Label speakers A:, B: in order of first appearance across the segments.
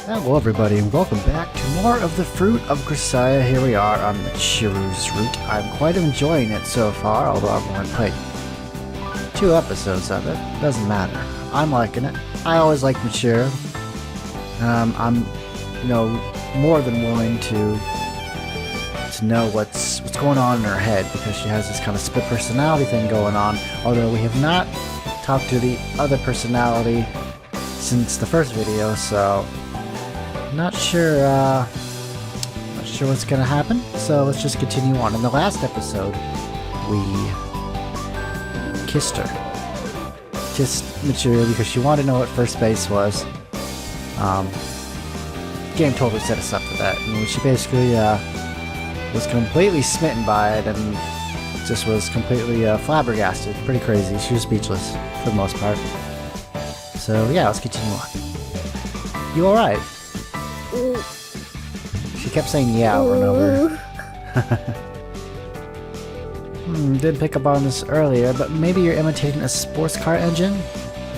A: Hello everybody and welcome back to more of the Fruit of Grisaia. Here we are on Michiru's route. I'm quite enjoying it so far, although I've only played 2 episodes of it. Doesn't matter. I'm liking it. I always like Michiru. I'm, more than willing to know what's going on in her head, because she has this kind of split personality thing going on, although we have not talked to the other personality since the first video, so not sure what's gonna happen, so let's just continue on. In the last episode, we kissed Michiru because she wanted to know what first base was. The game totally set us up for that, and she basically was completely smitten by it and just was completely flabbergasted. Pretty crazy. She was speechless for the most part. So yeah, let's continue on. You alright? She kept saying yeah over and over. Didn't pick up on this earlier, but maybe you're imitating a sports car engine?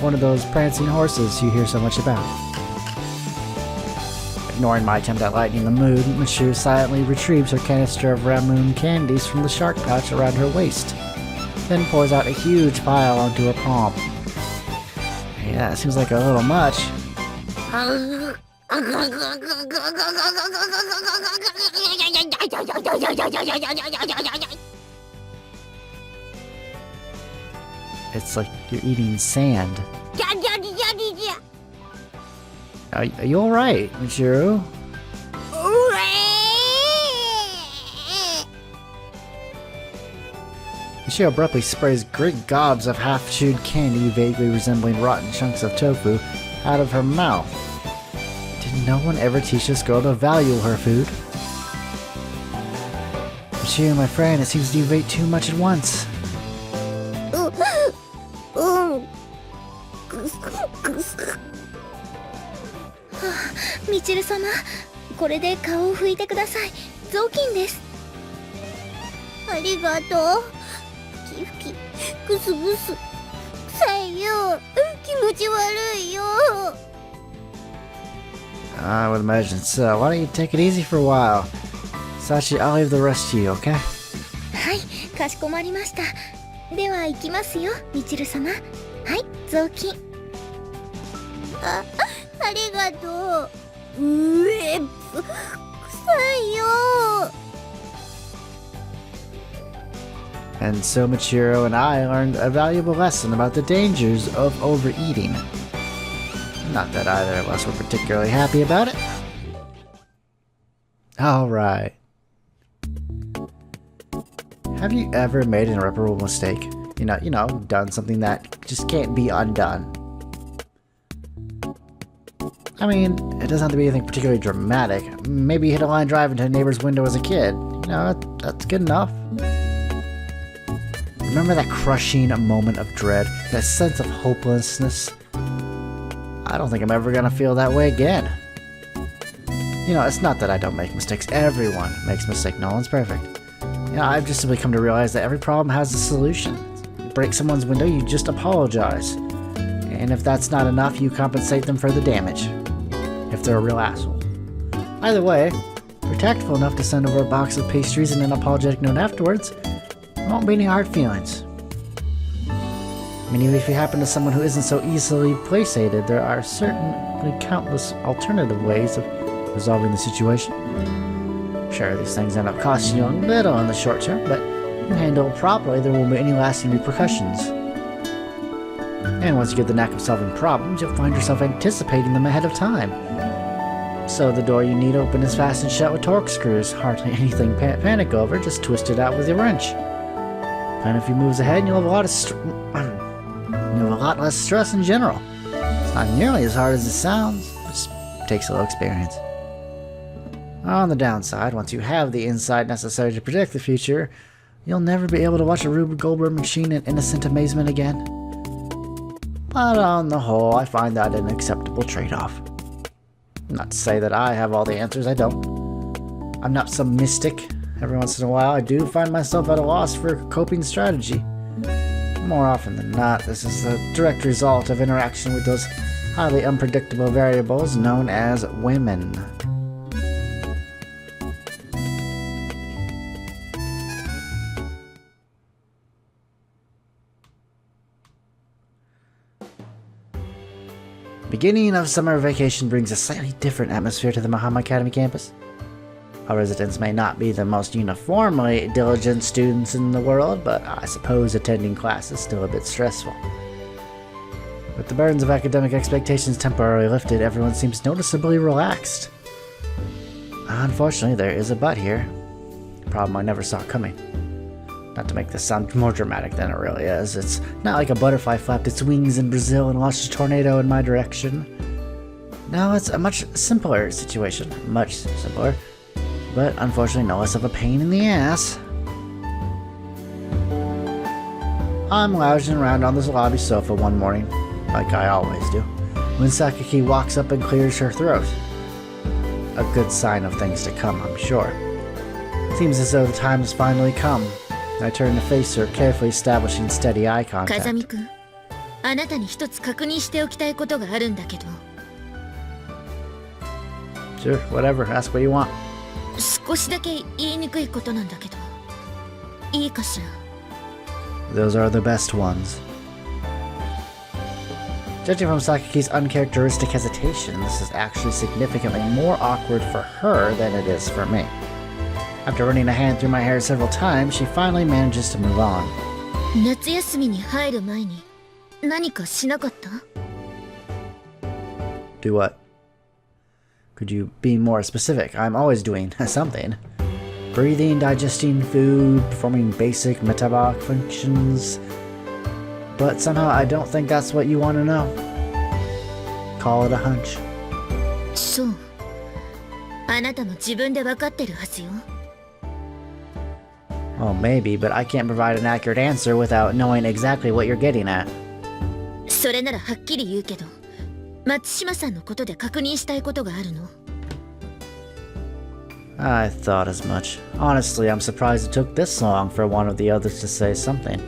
A: One of those prancing horses you hear so much about. Ignoring my attempt at lightening the mood, Michiru silently retrieves her canister of Ramoon candies from the shark pouch around her waist, then pours out a huge pile onto her palm. Yeah, it seems like a little much. It's like you're eating sand. Are you alright, Michiru? Michiru abruptly sprays great gobs of half-chewed candy, vaguely resembling rotten chunks of tofu, out of her mouth. Did no one ever teach this girl to value her food? Michiru, my friend, it seems you've ate too much at once.
B: Michiru-sama, これで顔を拭いてください。雑巾です。ありがとう。キフキ、グスグス。さえよ、気持ち悪いよ。
A: I would imagine so. Why don't you take it easy for a while? Sachi, I'll leave the rest to you, okay?
B: はい、かしこまりました。では行きますよ、Michiru-sama。はい、雑巾。ありがとう。臭いよ。
A: And so Michiru and I learned a valuable lesson about the dangers of overeating. Not that either of us were particularly happy about it. Alright. Have you ever made an irreparable mistake? You know, done something that just can't be undone? I mean, it doesn't have to be anything particularly dramatic. Maybe you hit a line drive into a neighbor's window as a kid. You know, that's good enough. Remember that crushing moment of dread, that sense of hopelessness? I don't think I'm ever gonna feel that way again. You know, it's not that I don't make mistakes. Everyone makes mistakes. No one's perfect. You know, I've just simply come to realize that every problem has a solution. You break someone's window, you just apologize. And if that's not enough, you compensate them for the damage. If they're a real asshole. Either way, if you're tactful enough to send over a box of pastries and an apologetic note afterwards, there won't be any hard feelings. I mean, even if you happen to someone who isn't so easily placated, there are certainly countless alternative ways of resolving the situation. Sure, these things end up costing you a little in the short term, but if you handle it properly, there won't be any lasting repercussions. And once you get the knack of solving problems, you'll find yourself anticipating them ahead of time. So the door you need open is fastened shut with torque screws. Hardly anything panic over, just twist it out with your wrench. Plan a few moves ahead and you'll have a lot less stress in general. It's not nearly as hard as it sounds, it just takes a little experience. On the downside, once you have the insight necessary to predict the future, you'll never be able to watch a Rube Goldberg machine in innocent amazement again. But on the whole, I find that an acceptable trade-off. Not to say that I have all the answers, I don't. I'm not some mystic. Every once in a while, I do find myself at a loss for a coping strategy. More often than not, this is the direct result of interaction with those highly unpredictable variables known as women. Beginning of summer vacation brings a slightly different atmosphere to the Mahama Academy campus. Our residents may not be the most uniformly diligent students in the world, but I suppose attending class is still a bit stressful. With the burdens of academic expectations temporarily lifted, everyone seems noticeably relaxed. Unfortunately, there is a but here. A problem I never saw coming. Not to make this sound more dramatic than it really is, it's not like a butterfly flapped its wings in Brazil and launched a tornado in my direction. No, it's a much simpler situation. Much simpler. But unfortunately no less of a pain in the ass. I'm lounging around on this lobby sofa one morning, like I always do, when Sakaki walks up and clears her throat. A good sign of things to come, I'm sure. Seems as though the time has finally come. I turn to face her, carefully establishing steady eye contact.
B: Kazami-kun, あなたに一つ確認しておきたいことがあるんだけど。
A: Sure, whatever, ask what you want.
B: 少しだけ言いにくいことなんだけど、いいかしら。
A: Those are the best ones. Judging from Sakaki's uncharacteristic hesitation, this is actually significantly more awkward for her than it is for me. After running a hand through my hair several times, she finally manages to move on.
B: 夏休みに入る前に何かしなかった？
A: Do what? Could you be more specific? I'm always doing something. Breathing, digesting food, performing basic metabolic functions. But somehow I don't think that's what you want to know. Call it a hunch.
B: そう。あなたも自分で分かってるはずよ。
A: Well, maybe, but I can't provide an accurate answer without knowing exactly what you're getting at.
B: それならはっきり言うけど、松島さんのことで確認したいことがあるの。
A: I thought as much. Honestly, I'm surprised it took this long for one of the others to say something.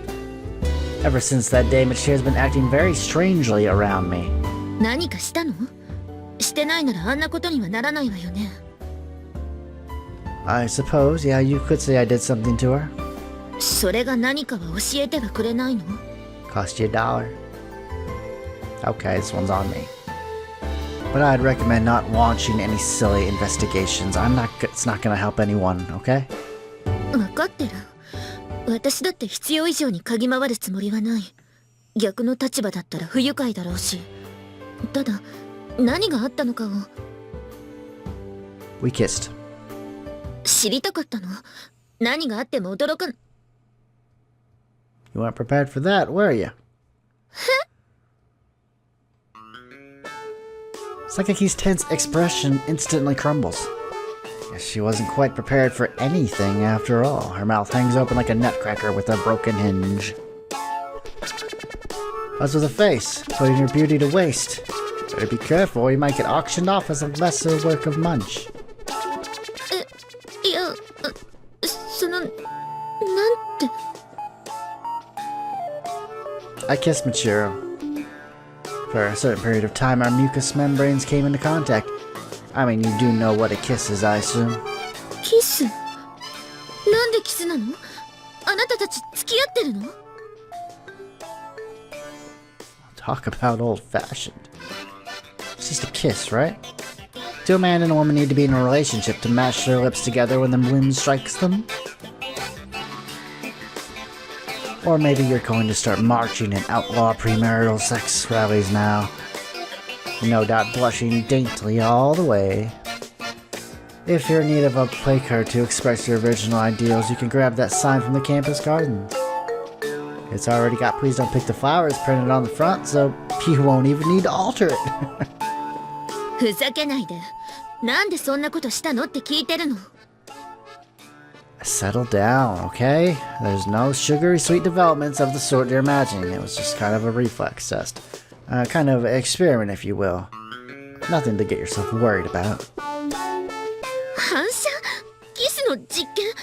A: Ever since that day, Michiru's been acting very strangely around me.
B: 何かしたの？してないならあんなことにはならないわよね。
A: I suppose, yeah, you could say I did something to her.
B: それが何かは教えてはくれないの？
A: Cost you $1. Okay, this one's on me. But I'd recommend not launching any silly investigations. It's not gonna help anyone, okay?
B: 分かってる。私だって必要以上に嗅ぎ回るつもりはない。逆の立場だったら不愉快だろうし。ただ、何があったのかを。
A: We kissed.
B: 知りたかったの。何があっても驚かん。
A: You weren't prepared for that, were you? Sakaki's tense expression instantly crumbles. Guess she wasn't quite prepared for anything after all. Her mouth hangs open like a nutcracker with a broken hinge. What's with the face? Putting your beauty to waste. Better be careful or you might get auctioned off as a lesser work of Munch.
B: いや、なんて。
A: I kissed Michiru. For a certain period of time, our mucous membranes came into contact. I mean, you do know what a kiss is, I assume.
B: キス？なんでキスなの？あなたたち付き合ってるの？
A: Talk about old-fashioned. It's just a kiss, right? Do a man and a woman need to be in a relationship to match their lips together when the wind strikes them? Or maybe you're going to start marching in outlaw premarital sex rallies now. No doubt blushing daintily all the way. If you're in need of a play card to express your original ideals, you can grab that sign from the campus garden. It's already got "Please don't pick the flowers" printed on the front, so you won't even need to alter it.
B: ふざけないで。なんでそんなことしたのって聞いてるの。
A: Settle down, okay? There's no sugary sweet developments of the sort you're imagining. It was just kind of a reflex test. Kind of experiment, if you will. Nothing to get yourself worried about.
B: 反射？キスの実験？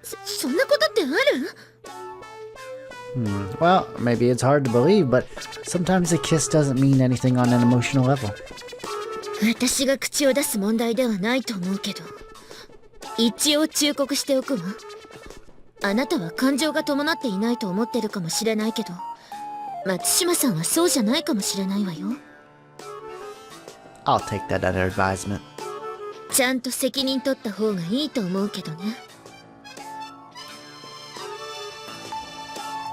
B: そんなことってある？
A: Well, maybe it's hard to believe, but sometimes a kiss doesn't mean anything on an emotional level.
C: 私が口を出す問題ではないと思うけど、一応忠告しておくわ。あなたは感情が伴っていないと思ってるかもしれないけど、松島さんはそうじゃないかもしれないわよ。
A: I'll take that under advisement.
C: ちゃんと責任取った方がいいと思うけどね。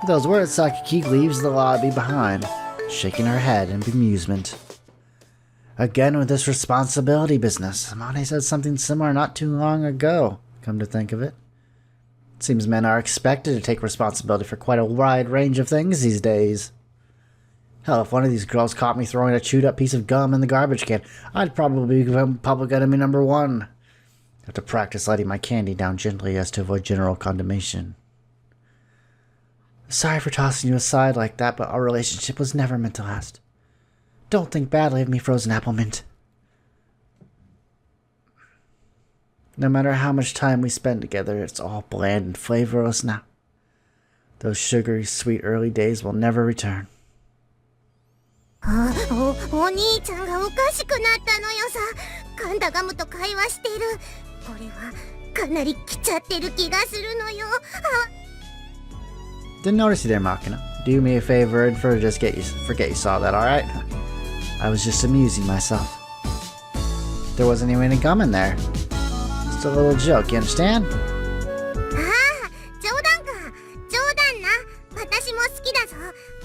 A: With those words, Sakiki leaves the lobby behind, shaking her head in bemusement. Again with this responsibility business. Amane said something similar not too long ago, come to think of it. It seems men are expected to take responsibility for quite a wide range of things these days. Hell, if one of these girls caught me throwing a chewed-up piece of gum in the garbage can, I'd probably become public enemy number 1. I have to practice letting my candy down gently as to avoid general condemnation. Sorry for tossing you aside like that, but our relationship was never meant to last. Don't think badly of me, Frozen Apple Mint. No matter how much time we spend together, it's all bland and flavorless now. Those sugary, sweet early days will never return.
B: お兄ちゃんがおかしくなったのよさ。噛んだガムと会話してる。これはかなり来ちゃってる気がするのよ。
A: Didn't notice you there, Makina. Do me a favor and forget you saw that, alright? I was just amusing myself. There wasn't even any gum in there. Just a little joke, you understand?
B: ああ、冗談か。冗談な。私も好きだぞ。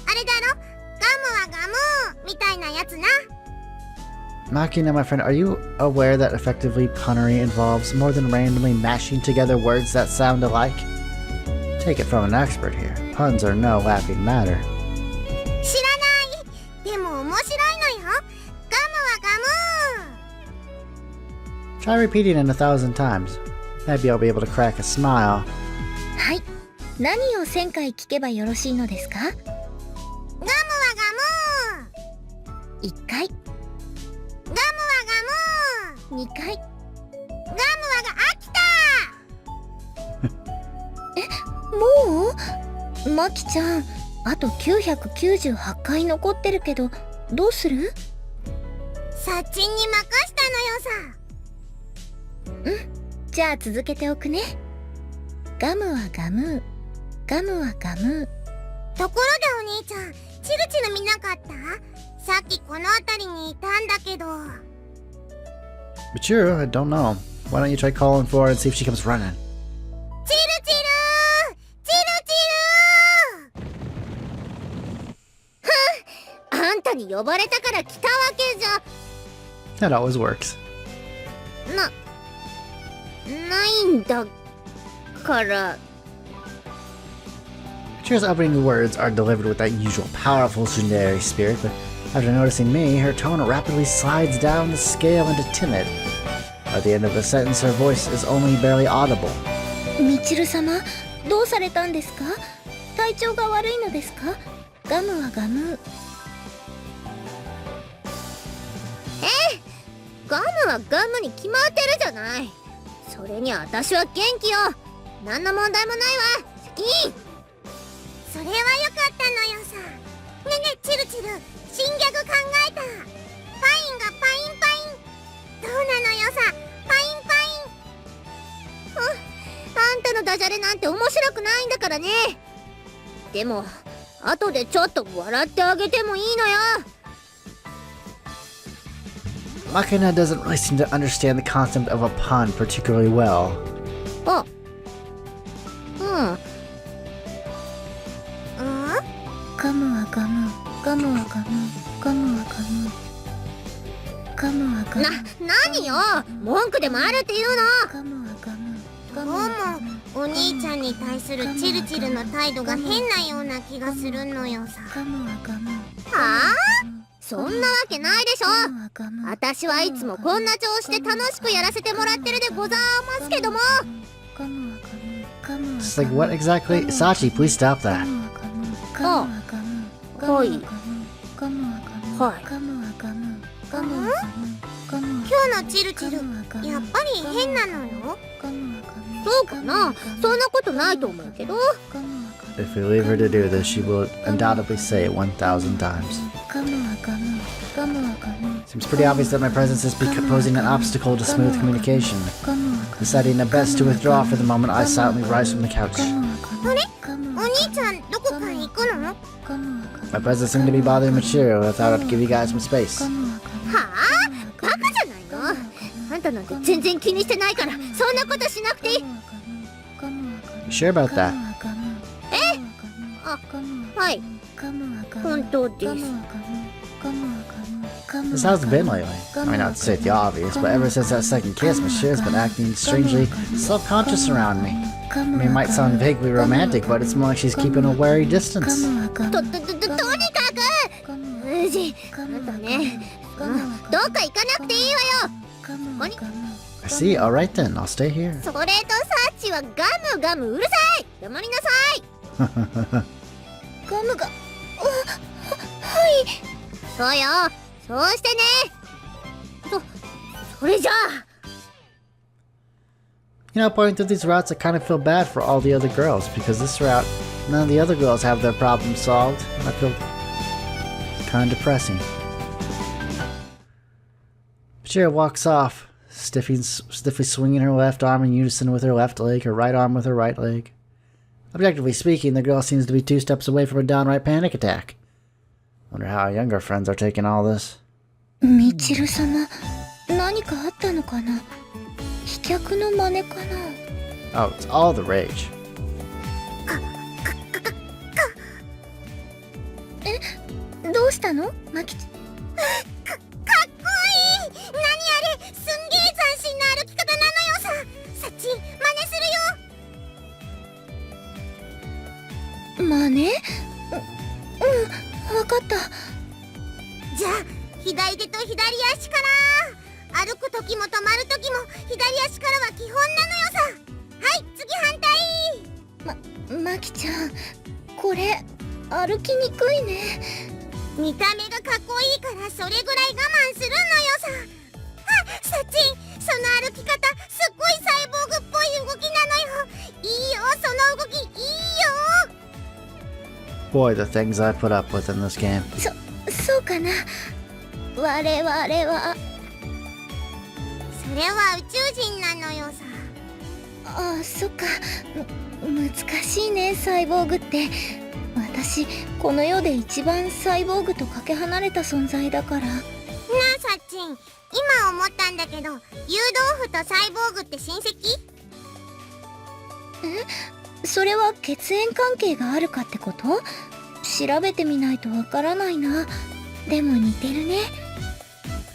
B: あれだろ、ガムはガムみたいなやつな。
A: Makina, my friend, are you aware that effectively punnery involves more than randomly mashing together words that sound alike? Take it from an expert here. Puns are no laughing matter.
B: 知らない。でも面白いのよ。ガムはガム。
A: Try repeating it 1,000 times. Maybe I'll be able to crack a smile.
B: はい。何を1000回聞けばよろしいのですか？ガムはガム。1回。ガムはガム。2回。ガムはが飽きた。もう？マキちゃん、あと998回残ってるけど、どうする？サッチンに任したのよさ。じゃあ続けておくね。ガムはガム。ガムはガム。ところでお兄ちゃん、チルチル見なかった？さっきこの辺りにいたんだけど。
A: Michiru, I don't know. Why don't you try calling for her and see if she comes running?
B: チルチル！チルチル！ふん、あんたに呼ばれたから来たわけじゃ。
A: That always works.
B: ないんだから。
A: Michiru's opening words are delivered with that usual powerful tsundere spirit, but after noticing me, her tone rapidly slides down the scale into timid. At the end of the sentence, her voice is only barely audible.
B: ミチル様、どうされたんですか？体調が悪いのですか？ガムはガム。ガムはガムに決まってるじゃない。それに私は元気よ。何の問題もないわ。シャキーン。それはよかったのよさ。ねえねえチルチル、新ギャグ考えた。パインがパインパイン。どうなのよさ。パインパイン。あんたのダジャレなんて面白くないんだからね。でも後でちょっと笑ってあげてもいいのよ。
A: Makina doesn't really seem to understand the concept of a pun particularly well.
B: あ、ガムはガム、ガムはガム、ガムはガム、ガムはガム。何よ、文句でもあるっていうの。ガムはガム、ガムはガム。お兄ちゃんに対するチルチルの態度が変なような気がするのよさ。ガムはガム。はあ？そんなわけないでしょ。私はいつもこんな調子で楽しくやらせてもらってるでございますけども。
A: It's like, what exactly? Sachi, please stop that.
B: はい。はい。今日のチルチル、やっぱり変なのよ。そうかな、そんなことないと思うけど。
A: If we leave her to do this, she will undoubtedly say it 1,000 times. Seems pretty obvious that my presence is posing an obstacle to smooth communication. Deciding the best to withdraw for the moment, I silently rise from the couch. My presence seemed to be bothering Michiru. I thought I'd give you guys some space. You sure about that? This how's it been lately? I mean, not to say the obvious, but ever since that second kiss, Michiru's been acting strangely self-conscious around me. I mean, it might sound vaguely romantic, but it's more like she's keeping a wary distance. I see. Alright then, I'll stay here. You know, going through these routes, I kind of feel bad for all the other girls, because this route, none of the other girls have their problems solved. I feel kind of depressing. Michiru walks off, stiffly swinging her left arm in unison with her left leg, her right arm with her right leg. Objectively speaking, the girl seems to be 2 steps away from a downright panic attack. Wonder how our younger friends are taking all this.
B: Michiru-sama, 何かあったのかな? 飛脚の真似かな?
A: Oh, it's all the rage.
B: どうしたの? マキちゃん。かっこいい! 何あれ? すんげえ斬新な歩き方なのよさ。サッチン、真似するよ。真似? わかった。じゃあ、左手と左足から。歩くときも止まるときも左足からは基本なのよさ。はい、次反対。マキちゃん、これ歩きにくいね。見た目がかっこいいからそれぐらい我慢するのよさ。あ、サチン、その歩き方すっごいサイボーグっぽい動きなのよ。いいよ、その動きいいよ。
A: Boy, the things I put up with in this game.
B: そうかな。我々は。それは宇宙人なのよさ。ああ、そっか。難しいね、サイボーグって。私、この世で一番サイボーグとかけ離れた存在だから。なあ、サッチン。今思ったんだけど、湯豆腐とサイボーグって親戚？それは血縁関係があるかってこと？調べてみないとわからないな。でも似てるね。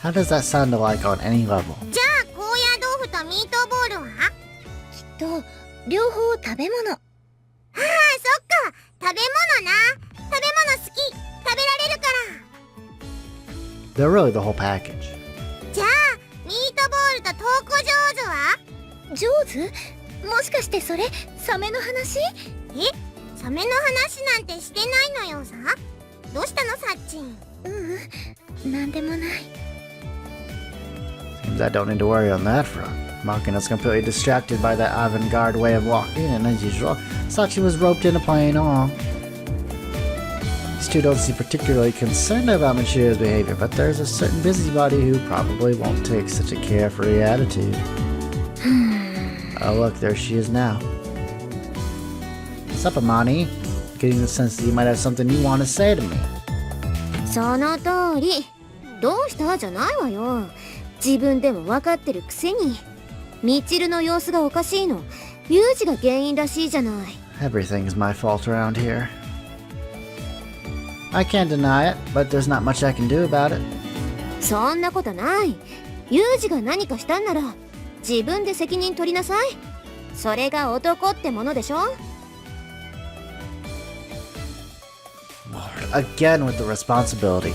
A: How does that sound alike on any level?
B: じゃあ、高野豆腐とミートボールは？きっと、両方食べ物。ああ、そっか。食べ物な。食べ物好き。食べられるから。
A: They're really the whole package.
B: じゃあ、ミートボールとトーコ上手は？上手？もしかしてそれ、サメの話？サメの話なんてしてないのよさ。どうしたの、サッチン？なんでもない。
A: Seems I don't need to worry on that front. Morgana's completely distracted by that avant-garde way of walking, and as usual, Sachi was roped into playing along. These two don't seem particularly concerned about Michiru's behavior, but there's a certain busybody who probably won't take such a carefree attitude. Oh look, there she is now. What's up, Amani? Getting the sense that you might have something you want to say to me.
C: その通り。どうしたじゃないわよ。自分でも分かってるくせに。ミチルの様子がおかしいの。ユージが原因らしいじゃない。
A: Everything's my fault around here. I can't deny it, but there's not much I can do about it.
C: そんなことない。ユージが何かしたんなら自分で責任取りなさい。それが男ってものでしょ。
A: Again with the responsibility.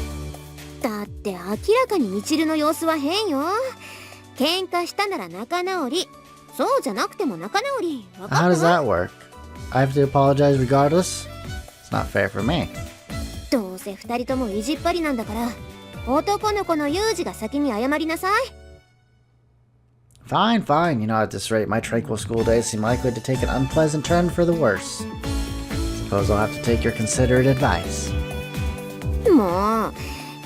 C: だって明らかにミチルの様子は変よ。喧嘩したなら仲直り。そうじゃなくても仲直り。分かった？
A: How does that work? I have to apologize regardless? It's not fair for me.
C: どうせ二人とも意地っ張りなんだから、男の子のユージが先に謝りなさい。
A: Fine, fine. You know, at this rate, my tranquil school days seem likely to take an unpleasant turn for the worse. Suppose I'll have to take your considered advice.
B: もう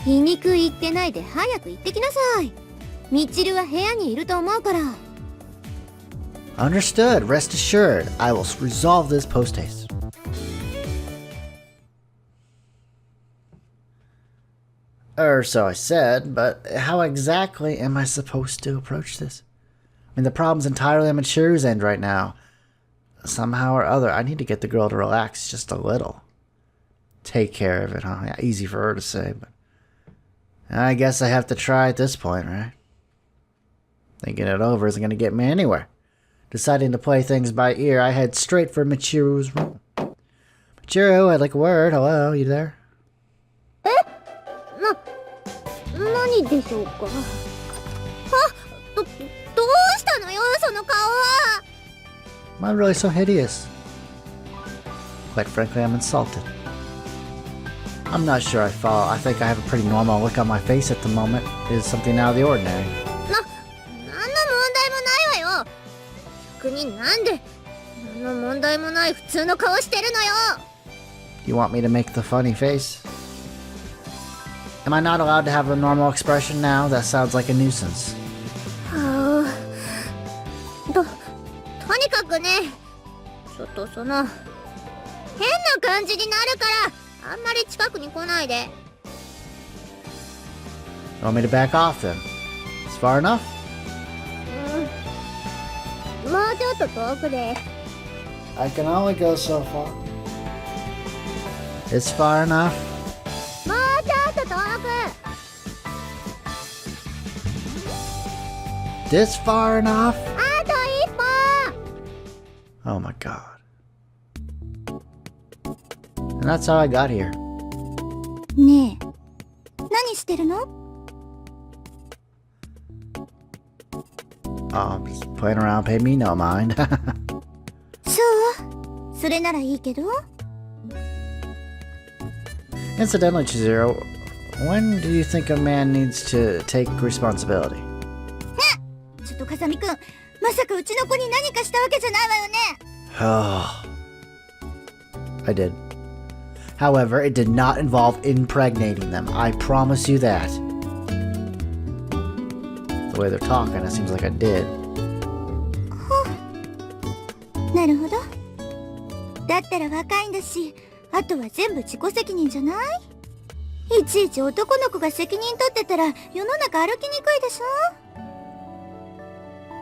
B: 皮肉言ってないで早く行ってきなさい。ミチルは部屋にいると思うから。
A: Understood. Rest assured. I will resolve this post-haste. So I said, but how exactly am I supposed to approach this? I mean, the problem's entirely on Michiru's end right now. Somehow or other, I need to get the girl to relax just a little. Take care of it, huh? Yeah, easy for her to say, but I guess I have to try at this point, right? Thinking it over isn't going to get me anywhere. Deciding to play things by ear, I head straight for Michiru's room. Michiru, I'd like a word. Hello, you there?
B: 何でしょうか。どうしたのよ、その顔は。
A: Am I really so hideous? Quite frankly, I'm insulted. I'm not sure I follow. I think I have a pretty normal look on my face at the moment. It is something out of the ordinary.
B: なんの問題もないわよ。逆になんで何の問題もない普通の顔してるのよ。
A: You want me to make the funny face? Am I not allowed to have a normal expression now? That sounds like a nuisance.
B: とにかくね、ちょっとその変な感じになるからあんまり近くに来ないで。
A: You want me to back off then? It's far enough?
B: もうちょっと遠くで。
A: I can only go so far. It's far enough.
B: もうちょっと遠く。
A: This far enough?
B: あと一歩。
A: Oh my god. And that's how I got here.
B: ねえ、何してるの？
A: Oh, just playing around, pay me no mind.
B: そう？それならいいけど。
A: Incidentally, Chizuru, when do you think a man needs to take responsibility?
B: ちょっと風見くん、まさかうちの子に何かしたわけじゃないわよね。
A: I did. However, it did not involve impregnating them. I promise you that. The way they're talking, it seems like I did.
B: なるほど。だったら若いんだし、あとは全部自己責任じゃない？いちいち男の子が責任取ってたら世の中歩きにくいでしょ？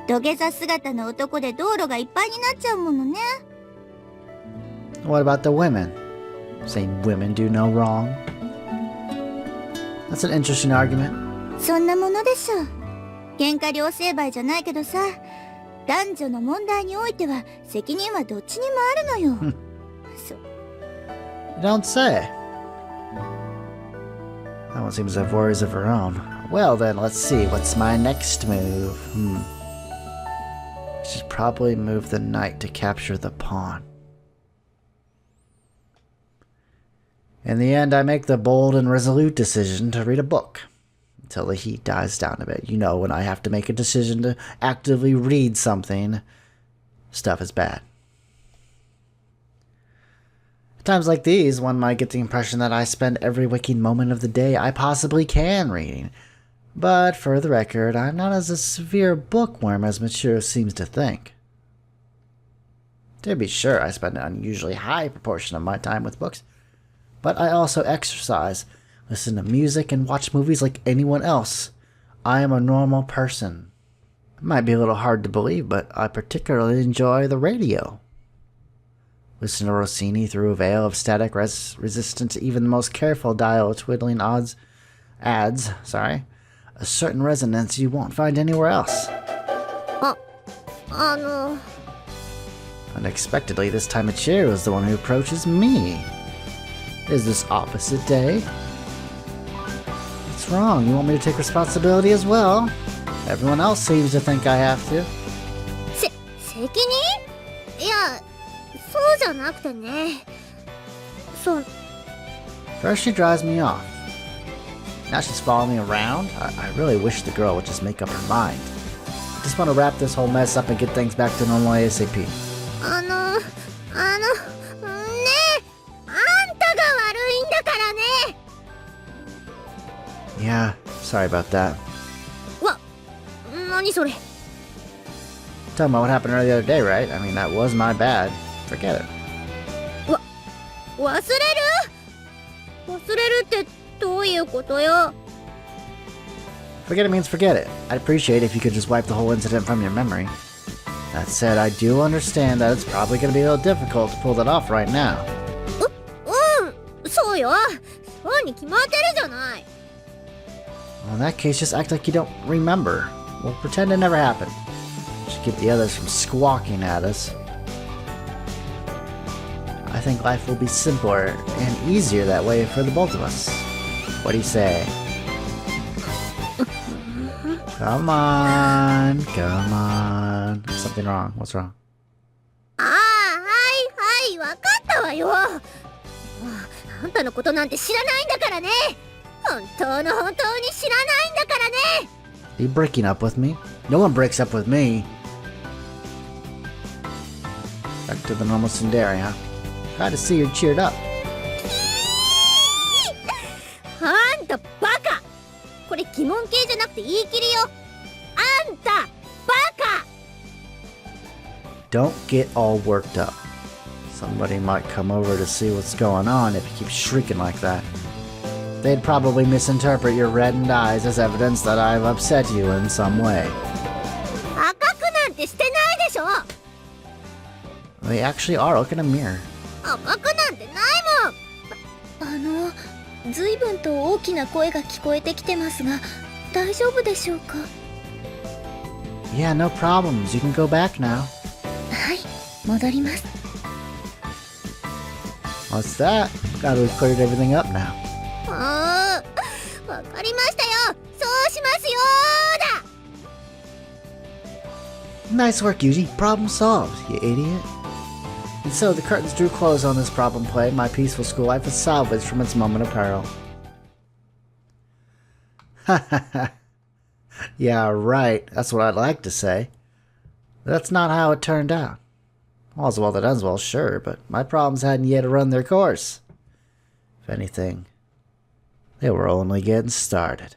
B: 土下座姿の男で道路がいっぱいになっちゃうものね。
A: What about the women? Saying women do no wrong? That's an interesting argument.
B: そんなものでしょ。喧嘩両成敗じゃないけどさ、男女の問題においては責任はどっちにもあるのよ。そう。
A: You don't say. That one seems to have worries of her own. Well then, let's see. What's my next move? I should probably move the knight to capture the pawn. In the end, I make the bold and resolute decision to read a book. Until the heat dies down a bit. You know, when I have to make a decision to actively read something, stuff is bad. At times like these, one might get the impression that I spend every waking moment of the day I possibly can reading. But for the record, I'm not as a severe bookworm as Michiru seems to think. To be sure, I spend an unusually high proportion of my time with books. But I also exercise, listen to music, and watch movies like anyone else. I am a normal person. It might be a little hard to believe, but I particularly enjoy the radio. Listen to Rossini through a veil of static resistant to even the most careful dial twiddling adds, a certain resonance you won't find anywhere else. Unexpectedly, this time Michiru is the one who approaches me. Is this opposite day? What's wrong? You want me to take responsibility as well? Everyone else seems to think I have to.
B: 責任？いや、そうじゃなくてね。そう。
A: First she drives me off. Now she's following me around? I really wish the girl would just make up her mind. I just want to wrap this whole mess up and get things back to normal ASAP.
B: ねえ、
A: Sorry about that.
C: わ、何それ。
A: Talking about what happened the other day, right? I mean, that was my bad. Forget it.
C: 忘れるってどういうことよ。
A: Forget it means forget it. I'd appreciate it if you could just wipe the whole incident from your memory. That said, I do understand that it's probably going to be a little difficult to pull that off right now.
C: そうよ。そうに決まってるじゃない。
A: Well, in that case, just act like you don't remember. We'll pretend it never happened. Should keep the others from squawking at us. I think life will be simpler and easier that way for the both of us. What do you say? Come on, come on. Something wrong. What's wrong?
C: ああ、はい、わかったわよ。あんたのことなんて知らないんだからね。本当に知らないんだからね。
A: Are you breaking up with me? No one breaks up with me. Back to the normal tsundere, huh? Glad to see you're cheered up.
C: あんたバカ。これ疑問形じゃなくて言い切りよ。あんたバカ。
A: Don't get all worked up. Somebody might come over to see what's going on if you keep shrieking like that. They'd probably misinterpret your reddened eyes as evidence that I've upset you in some way.
C: 赤くなんてしてないでしょ。
A: They actually are. Look in a mirror.
C: 赤くなんてないもん。
B: 随分と大きな声が聞こえてきてますが、大丈夫でしょうか？
A: Yeah, no problems. You can go back now.
B: はい、戻ります。
A: What's that? Glad we've cleared everything up now.
C: わかりましたよ。そうしますよーだ。
A: Nice work, Yuji. Problem solved, you idiot. And so the curtains drew close on this problem play. My peaceful school life was salvaged from its moment of peril. Ha ha ha. Yeah, right. That's what I'd like to say. But that's not how it turned out. All's well that ends well, sure, but my problems hadn't yet run their course. If anything, they were only getting started.